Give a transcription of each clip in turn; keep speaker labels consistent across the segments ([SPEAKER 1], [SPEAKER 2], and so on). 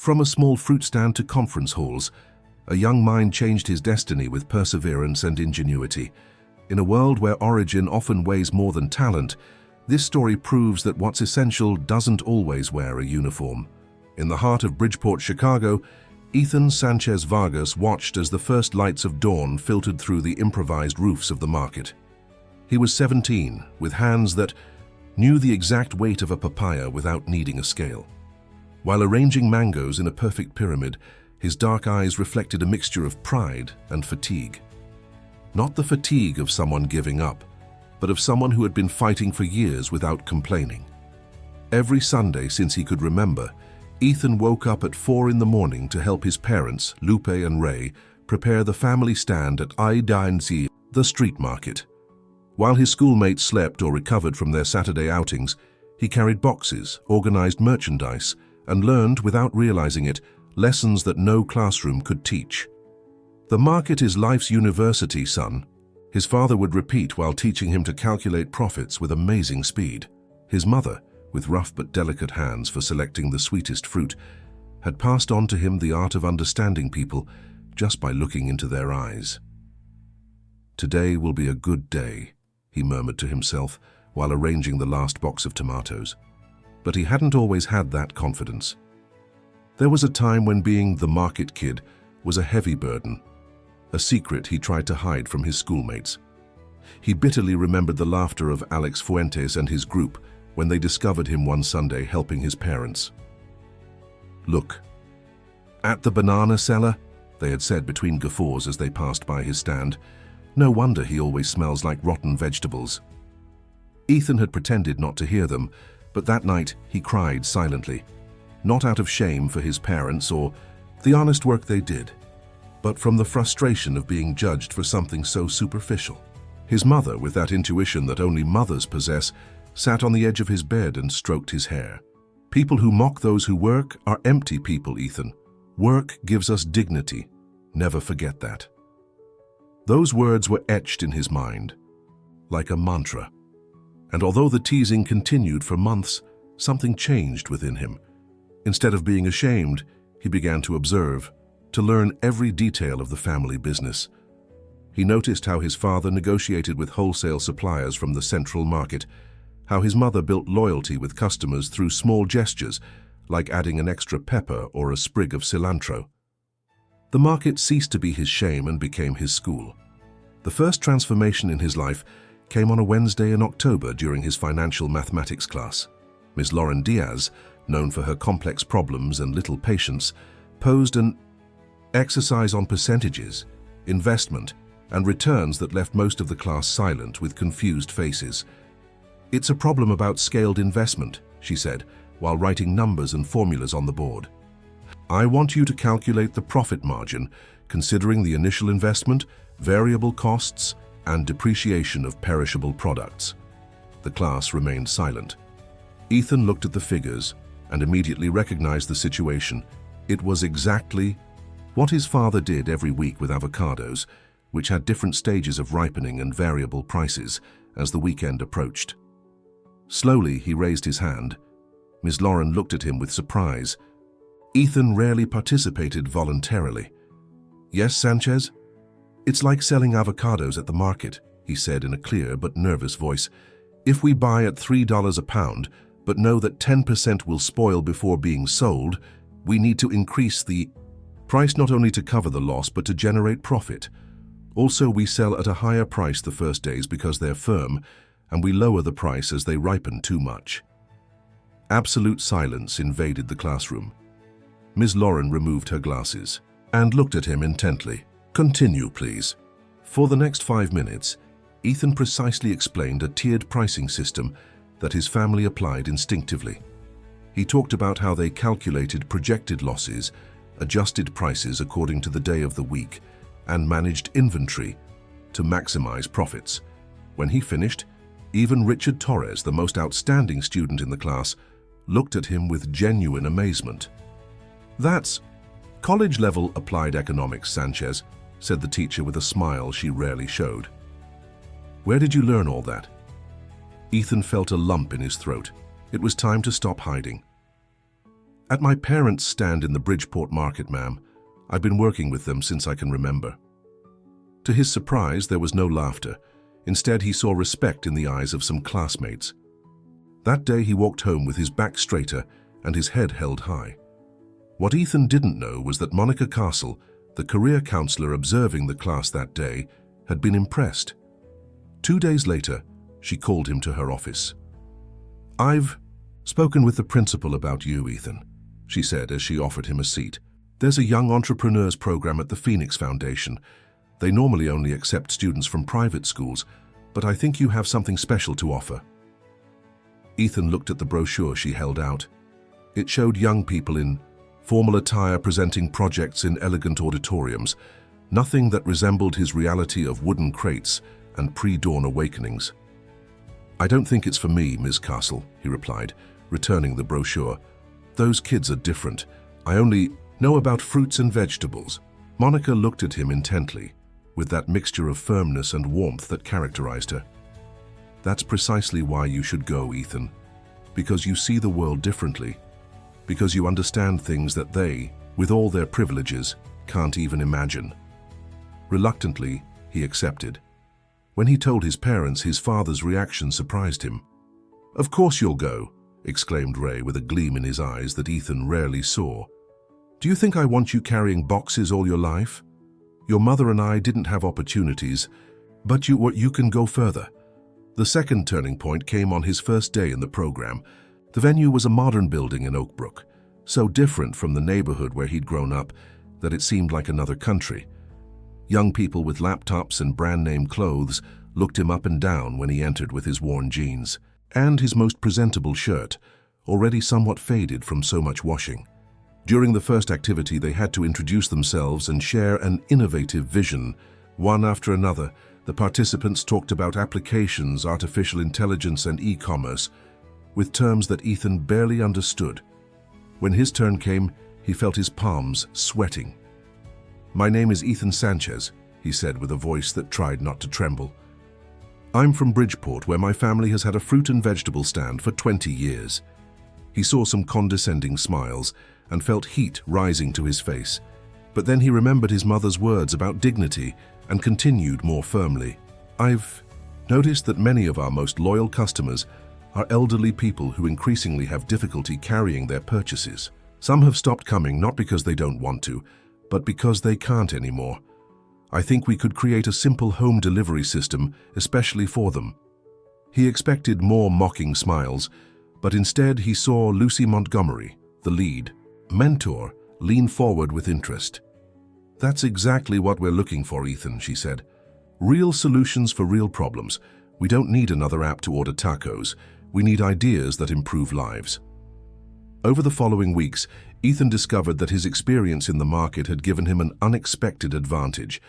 [SPEAKER 1] From a small fruit stand to conference halls, a young mind changed his destiny with perseverance and ingenuity. In a world where origin often weighs more than talent, this story proves that what's essential doesn't always wear a uniform. In the heart of Bridgeport, Chicago, Ethan Sanchez Vargas watched as the first lights of dawn filtered through the improvised roofs of the market. He was 17, with hands that knew the exact weight of a papaya without needing a scale. While arranging mangoes in a perfect pyramid, his dark eyes reflected a mixture of pride and fatigue. Not the fatigue of someone giving up, but of someone who had been fighting for years without complaining. Every Sunday since he could remember, Ethan woke up at 4 in the morning to help his parents, Lupe and Ray, prepare the family stand at I-9C, the street market. While his schoolmates slept or recovered from their Saturday outings, he carried boxes, organized merchandise, and learned, without realizing it, lessons that no classroom could teach. "The market is life's university, son," his father would repeat while teaching him to calculate profits with amazing speed. His mother, with rough but delicate hands for selecting the sweetest fruit, had passed on to him the art of understanding people just by looking into their eyes. "Today will be a good day," he murmured to himself while arranging the last box of tomatoes. But he hadn't always had that confidence. There was a time when being the market kid was a heavy burden, a secret he tried to hide from his schoolmates. He bitterly remembered the laughter of Alex Fuentes and his group when they discovered him one Sunday helping his parents. "Look, at the banana seller," they had said between guffaws as they passed by his stand. "No wonder he always smells like rotten vegetables." Ethan had pretended not to hear them, but that night he cried silently, not out of shame for his parents or the honest work they did, but from the frustration of being judged for something so superficial. His mother, with that intuition that only mothers possess, sat on the edge of his bed and stroked his hair. "People who mock those who work are empty people, Ethan. Work gives us dignity. Never forget that." Those words were etched in his mind, like a mantra. And although the teasing continued for months, something changed within him. Instead of being ashamed, he began to observe, to learn every detail of the family business. He noticed how his father negotiated with wholesale suppliers from the central market, how his mother built loyalty with customers through small gestures, like adding an extra pepper or a sprig of cilantro. The market ceased to be his shame and became his school. The first transformation in his life came on a Wednesday in October during his financial mathematics class. Ms. Lauren Diaz, known for her complex problems and little patience, posed an exercise on percentages, investment, and returns that left most of the class silent with confused faces. "It's a problem about scaled investment," she said, while writing numbers and formulas on the board. "I want you to calculate the profit margin, considering the initial investment, variable costs, and depreciation of perishable products." The class remained silent. Ethan looked at the figures and immediately recognized the situation. It was exactly what his father did every week with avocados, which had different stages of ripening and variable prices as the weekend approached. Slowly, he raised his hand. Ms. Lauren looked at him with surprise. Ethan rarely participated voluntarily. "Yes, Sanchez?" "It's like selling avocados at the market," he said in a clear but nervous voice. "If we buy at $3 a pound, but know that 10% will spoil before being sold, we need to increase the price not only to cover the loss but to generate profit. Also, we sell at a higher price the first days because they're firm, and we lower the price as they ripen too much." Absolute silence invaded the classroom. Ms. Lauren removed her glasses and looked at him intently. "Continue, please." For the next 5 minutes, Ethan precisely explained a tiered pricing system that his family applied instinctively. He talked about how they calculated projected losses, adjusted prices according to the day of the week, and managed inventory to maximize profits. When he finished, even Richard Torres, the most outstanding student in the class, looked at him with genuine amazement. "That's college-level applied economics, Sanchez," said the teacher with a smile she rarely showed. "Where did you learn all that?" Ethan felt a lump in his throat. It was time to stop hiding. At my parents' stand in the Bridgeport market, ma'am. I've been working with them since I can remember. To his surprise, there was no laughter. Instead, he saw respect in the eyes of some classmates. That day, he walked home with his back straighter and his head held high. What Ethan didn't know was that Monica Castle, the career counselor observing the class that day, had been impressed. 2 days later, she called him to her office. "I've spoken with the principal about you, Ethan," she said as she offered him a seat. "There's a young entrepreneurs program at the Phoenix Foundation. They normally only accept students from private schools, but I think you have something special to offer." Ethan looked at the brochure she held out. It showed young people in formal attire presenting projects in elegant auditoriums, nothing that resembled his reality of wooden crates and pre-dawn awakenings. "I don't think it's for me, Ms. Castle," he replied, returning the brochure. "Those kids are different. I only know about fruits and vegetables." Monica looked at him intently, with that mixture of firmness and warmth that characterized her. "That's precisely why you should go, Ethan. Because you see the world differently. Because you understand things that they, with all their privileges, can't even imagine." Reluctantly, he accepted. When he told his parents, his father's reaction surprised him. "Of course you'll go," exclaimed Ray with a gleam in his eyes that Ethan rarely saw. "Do you think I want you carrying boxes all your life? Your mother and I didn't have opportunities, but you can go further." The second turning point came on his first day in the program. The venue was a modern building in Oak Brook, so different from the neighborhood where he'd grown up that it seemed like another country. Young people with laptops and brand-name clothes looked him up and down when he entered with his worn jeans and his most presentable shirt, already somewhat faded from so much washing. During the first activity, they had to introduce themselves and share an innovative vision. One after another, the participants talked about applications, artificial intelligence, and e-commerce, with terms that Ethan barely understood. When his turn came, he felt his palms sweating. "My name is Ethan Sanchez," he said with a voice that tried not to tremble. "I'm from Bridgeport, where my family has had a fruit and vegetable stand for 20 years. He saw some condescending smiles and felt heat rising to his face. But then he remembered his mother's words about dignity and continued more firmly. "I've noticed that many of our most loyal customers are elderly people who increasingly have difficulty carrying their purchases. Some have stopped coming not because they don't want to, but because they can't anymore. I think we could create a simple home delivery system, especially for them." He expected more mocking smiles, but instead he saw Lucy Montgomery, the lead mentor, lean forward with interest. "That's exactly what we're looking for, Ethan," she said. "Real solutions for real problems. We don't need another app to order tacos. We need ideas that improve lives." Over the following weeks, Ethan discovered that his experience in the market had given him an unexpected advantage.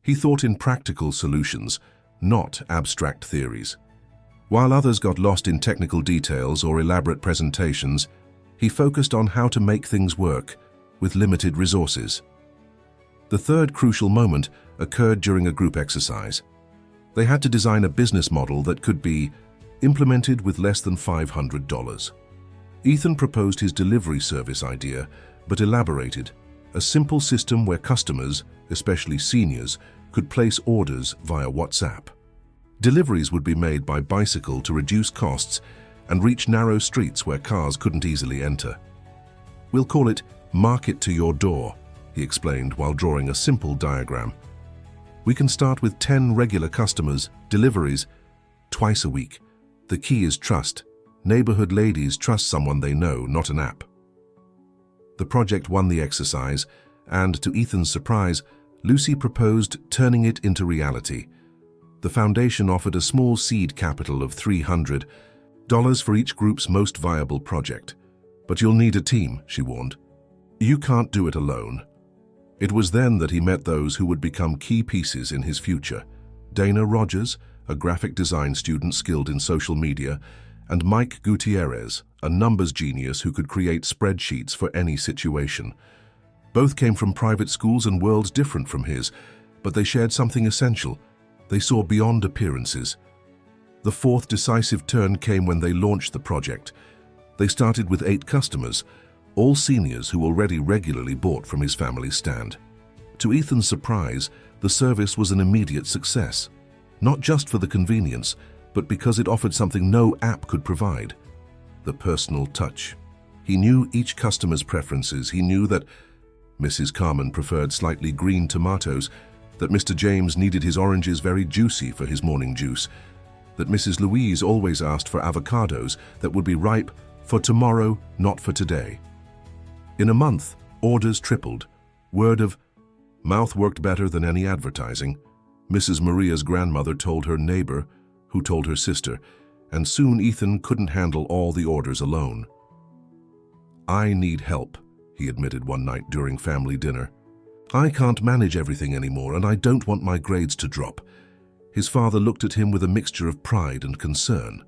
[SPEAKER 1] He thought in practical solutions, not abstract theories. While others got lost in technical details or elaborate presentations, he focused on how to make things work with limited resources. The third crucial moment occurred during a group exercise. They had to design a business model that could be implemented with less than $500. Ethan proposed his delivery service idea, but elaborated a simple system where customers, especially seniors, could place orders via WhatsApp. Deliveries would be made by bicycle to reduce costs and reach narrow streets where cars couldn't easily enter. "We'll call it Market to Your Door," he explained while drawing a simple diagram. "We can start with 10 regular customers, deliveries twice a week. The key is trust. Neighborhood ladies trust someone they know, not an app." The project won the exercise, and to Ethan's surprise, Lucy proposed turning it into reality. The foundation offered a small seed capital of $300 for each group's most viable project. "But you'll need a team," she warned. "You can't do it alone." It was then that he met those who would become key pieces in his future. Dana Rogers, a graphic design student skilled in social media, and Mike Gutierrez, a numbers genius who could create spreadsheets for any situation. Both came from private schools and worlds different from his, but they shared something essential. They saw beyond appearances. The fourth decisive turn came when they launched the project. They started with 8 customers, all seniors who already regularly bought from his family's stand. To Ethan's surprise, the service was an immediate success, not just for the convenience, but because it offered something no app could provide: the personal touch. He knew each customer's preferences. He knew that Mrs. Carmen preferred slightly green tomatoes, that Mr. James needed his oranges very juicy for his morning juice, that Mrs. Louise always asked for avocados that would be ripe for tomorrow, not for today. In a month, orders tripled. Word of mouth worked better than any advertising. Mrs. Maria's grandmother told her neighbor, who told her sister, and soon Ethan couldn't handle all the orders alone. "I need help," he admitted one night during family dinner. "I can't manage everything anymore, and I don't want my grades to drop." His father looked at him with a mixture of pride and concern.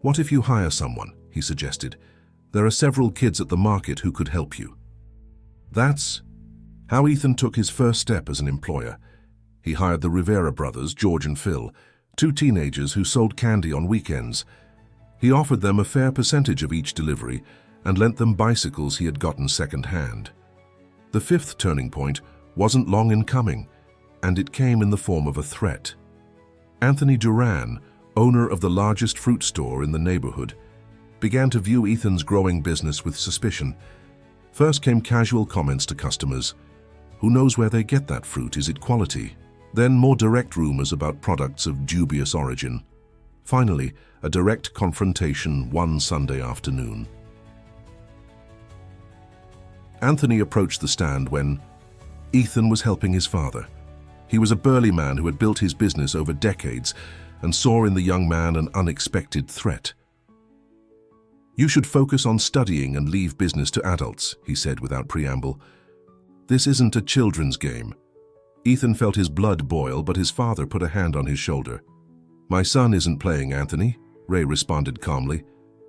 [SPEAKER 1] "What if you hire someone?" he suggested. "There are several kids at the market who could help you." That's how Ethan took his first step as an employer. He hired the Rivera brothers, George and Phil, two teenagers who sold candy on weekends. He offered them a fair percentage of each delivery and lent them bicycles he had gotten second-hand. The fifth turning point wasn't long in coming, and it came in the form of a threat. Anthony Duran, owner of the largest fruit store in the neighborhood, began to view Ethan's growing business with suspicion. First came casual comments to customers. Who knows where they get that fruit? Is it quality? Then more direct rumors about products of dubious origin. Finally, a direct confrontation one Sunday afternoon. Anthony approached the stand when Ethan was helping his father. He was a burly man who had built his business over decades and saw in the young man an unexpected threat. "You should focus on studying and leave business to adults," he said without preamble. "This isn't a children's game." Ethan felt his blood boil, but his father put a hand on his shoulder. "My son isn't playing, Anthony," Ray responded calmly.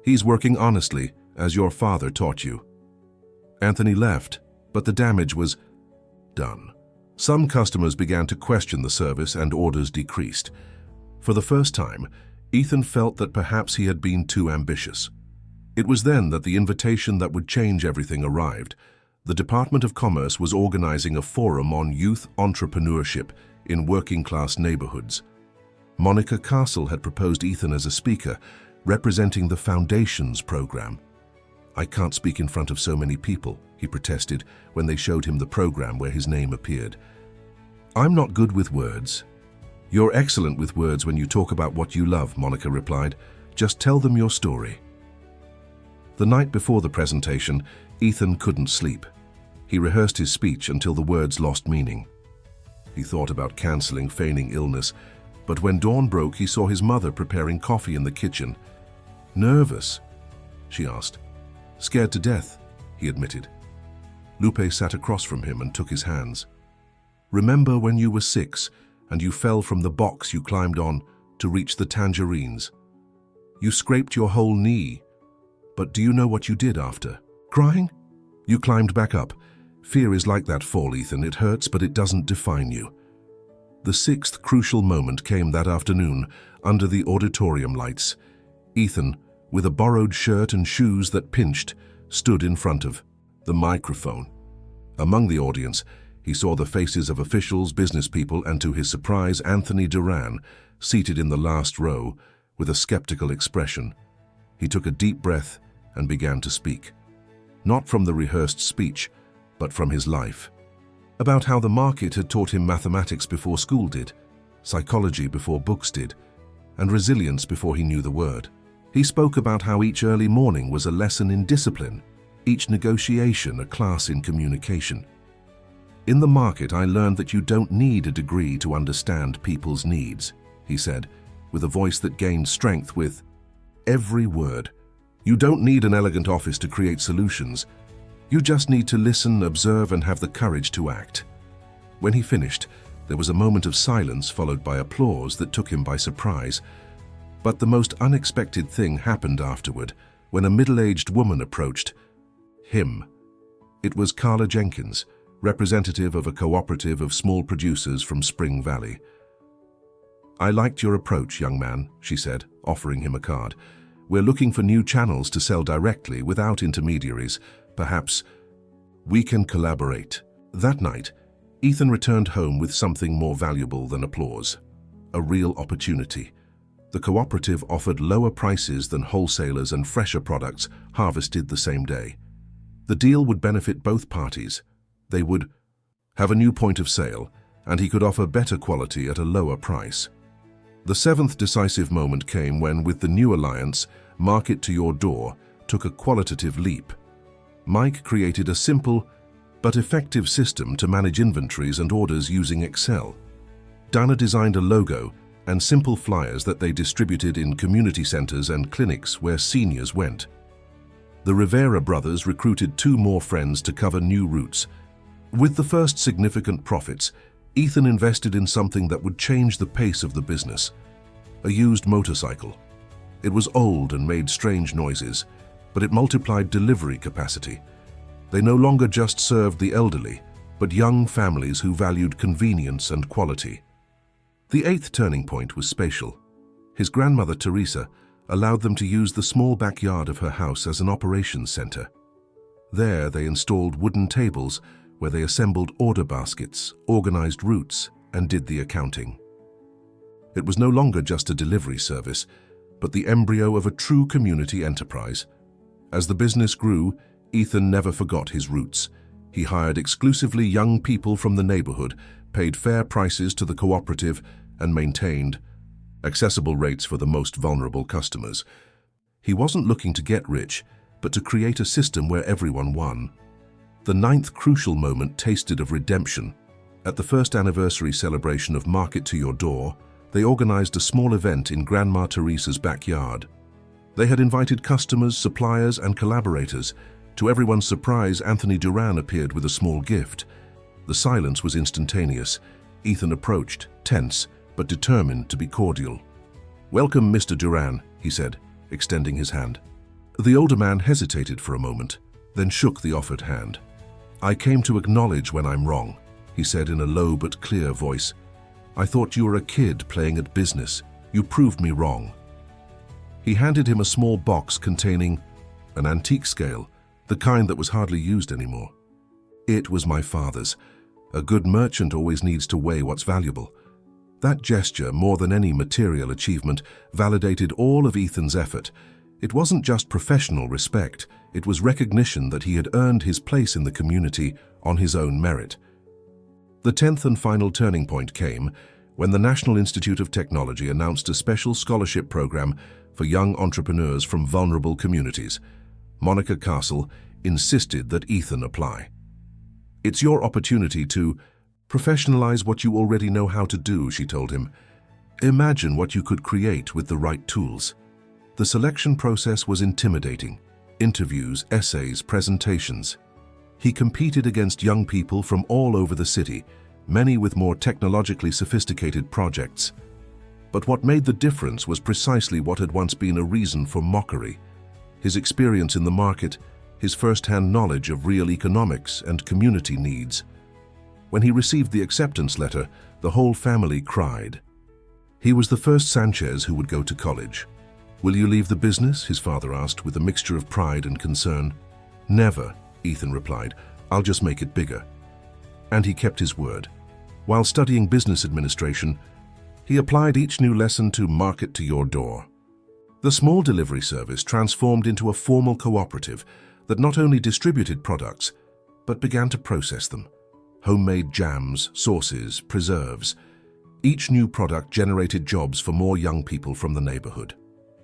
[SPEAKER 1] "He's working honestly, as your father taught you." Anthony left, but the damage was done. Some customers began to question the service and orders decreased. For the first time, Ethan felt that perhaps he had been too ambitious. It was then that the invitation that would change everything arrived. The Department of Commerce was organizing a forum on youth entrepreneurship in working-class neighborhoods. Monica Castle had proposed Ethan as a speaker, representing the Foundation's program. "I can't speak in front of so many people," he protested when they showed him the program where his name appeared. "I'm not good with words." "You're excellent with words when you talk about what you love," Monica replied. "Just tell them your story." The night before the presentation, Ethan couldn't sleep. He rehearsed his speech until the words lost meaning. He thought about canceling, feigning illness, but when dawn broke, he saw his mother preparing coffee in the kitchen. "Nervous?" she asked. "Scared to death," he admitted. Lupe sat across from him and took his hands. "Remember when you were 6 and you fell from the box you climbed on to reach the tangerines? You scraped your whole knee. But do you know what you did after? Crying? You climbed back up. Fear is like that fall, Ethan. It hurts, but it doesn't define you." The sixth crucial moment came that afternoon under the auditorium lights. Ethan, with a borrowed shirt and shoes that pinched, stood in front of the microphone. Among the audience, he saw the faces of officials, business people, and to his surprise, Anthony Duran, seated in the last row, with a skeptical expression. He took a deep breath and began to speak. Not from the rehearsed speech, but from his life. About how the market had taught him mathematics before school did, psychology before books did, and resilience before he knew the word. He spoke about how each early morning was a lesson in discipline, each negotiation a class in communication. "In the market, I learned that you don't need a degree to understand people's needs," he said, with a voice that gained strength with every word. "You don't need an elegant office to create solutions. You just need to listen, observe, and have the courage to act." When he finished, there was a moment of silence followed by applause that took him by surprise. But the most unexpected thing happened afterward, when a middle-aged woman approached him. It was Carla Jenkins, representative of a cooperative of small producers from Spring Valley. "I liked your approach, young man," she said, offering him a card. We're looking for new channels to sell directly without intermediaries. Perhaps we can collaborate." That night, Ethan returned home with something more valuable than applause: a real opportunity. The cooperative offered lower prices than wholesalers and fresher products harvested the same day. The deal would benefit both parties. They would have a new point of sale, and he could offer better quality at a lower price. The seventh decisive moment came when, with the new alliance, Market to Your Door took a qualitative leap. Mike created a simple but effective system to manage inventories and orders using Excel. Dana designed a logo and simple flyers that they distributed in community centers and clinics where seniors went. The Rivera brothers recruited 2 more friends to cover new routes. With the first significant profits, Ethan invested in something that would change the pace of the business: a used motorcycle. It was old and made strange noises, but it multiplied delivery capacity. They no longer just served the elderly, but young families who valued convenience and quality. The 8th turning point was spatial. His grandmother, Teresa, allowed them to use the small backyard of her house as an operations center. There, they installed wooden tables where they assembled order baskets, organized routes, and did the accounting. It was no longer just a delivery service, but the embryo of a true community enterprise. As the business grew, Ethan never forgot his roots. He hired exclusively young people from the neighborhood, paid fair prices to the cooperative, and maintained accessible rates for the most vulnerable customers. He wasn't looking to get rich, but to create a system where everyone won. The 9th crucial moment tasted of redemption. At the first anniversary celebration of Market to Your Door, they organized a small event in Grandma Teresa's backyard. They had invited customers, suppliers, and collaborators. To everyone's surprise, Anthony Duran appeared with a small gift. The silence was instantaneous. Ethan approached, tense, but determined to be cordial. "Welcome, Mr. Duran," he said, extending his hand. The older man hesitated for a moment, then shook the offered hand. "I came to acknowledge when I'm wrong," he said in a low but clear voice. "I thought you were a kid playing at business. You proved me wrong." He handed him a small box containing an antique scale, the kind that was hardly used anymore. "It was my father's. A good merchant always needs to weigh what's valuable." That gesture, more than any material achievement, validated all of Ethan's effort. It wasn't just professional respect, it was recognition that he had earned his place in the community on his own merit. The 10th and final turning point came when the National Institute of Technology announced a special scholarship program for young entrepreneurs from vulnerable communities. Monica Castle insisted that Ethan apply. "It's your opportunity to professionalize what you already know how to do," she told him. "Imagine what you could create with the right tools." The selection process was intimidating. Interviews, essays, presentations. He competed against young people from all over the city, many with more technologically sophisticated projects. But what made the difference was precisely what had once been a reason for mockery: his experience in the market, his first-hand knowledge of real economics and community needs. When he received the acceptance letter, the whole family cried. He was the first Sanchez who would go to college. "Will you leave the business?" his father asked, with a mixture of pride and concern. "Never," Ethan replied. "I'll just make it bigger." And he kept his word. While studying business administration, he applied each new lesson to Market to Your Door. The small delivery service transformed into a formal cooperative that not only distributed products, but began to process them. Homemade jams, sauces, preserves. Each new product generated jobs for more young people from the neighborhood.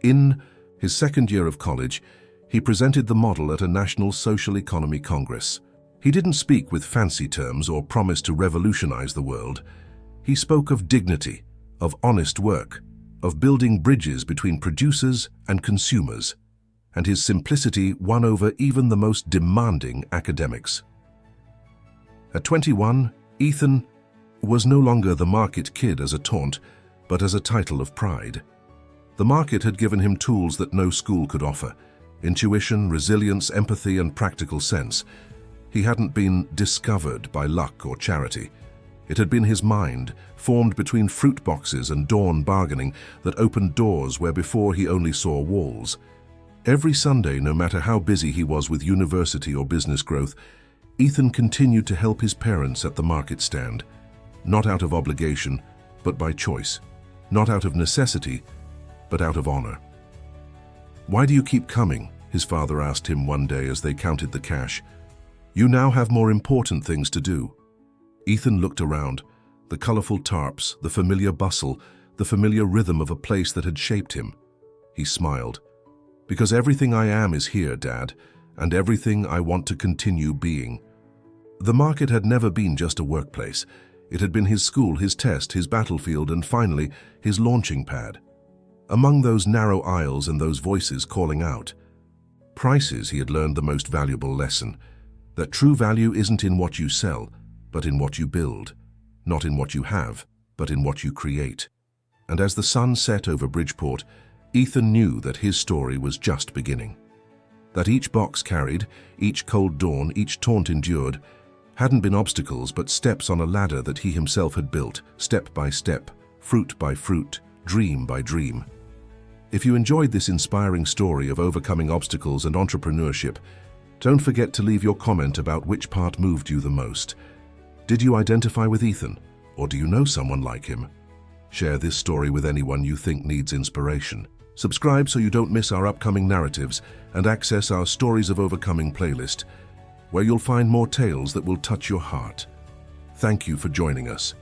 [SPEAKER 1] In his second year of college, he presented the model at a National Social Economy Congress. He didn't speak with fancy terms or promise to revolutionize the world. He spoke of dignity, of honest work, of building bridges between producers and consumers, and his simplicity won over even the most demanding academics. At 21, Ethan was no longer the market kid as a taunt, but as a title of pride. The market had given him tools that no school could offer: intuition, resilience, empathy, and practical sense. He hadn't been discovered by luck or charity. It had been his mind, formed between fruit boxes and dawn bargaining, that opened doors where before he only saw walls. Every Sunday, no matter how busy he was with university or business growth, Ethan continued to help his parents at the market stand, not out of obligation, but by choice, not out of necessity, but out of honor. "Why do you keep coming?" his father asked him one day as they counted the cash. "You now have more important things to do." Ethan looked around, the colorful tarps, the familiar bustle, the familiar rhythm of a place that had shaped him. He smiled. "Because everything I am is here, Dad, and everything I want to continue being." The market had never been just a workplace. It had been his school, his test, his battlefield, and finally, his launching pad. Among those narrow aisles and those voices calling out prices, he had learned the most valuable lesson, that true value isn't in what you sell, but in what you build, not in what you have, but in what you create. And as the sun set over Bridgeport, Ethan knew that his story was just beginning. That each box carried, each cold dawn, each taunt endured, hadn't been obstacles but steps on a ladder that he himself had built, step by step, fruit by fruit, dream by dream. If you enjoyed this inspiring story of overcoming obstacles and entrepreneurship, don't forget to leave your comment about which part moved you the most. Did you identify with Ethan, or do you know someone like him? Share this story with anyone you think needs inspiration. Subscribe so you don't miss our upcoming narratives and access our Stories of Overcoming playlist, where you'll find more tales that will touch your heart. Thank you for joining us.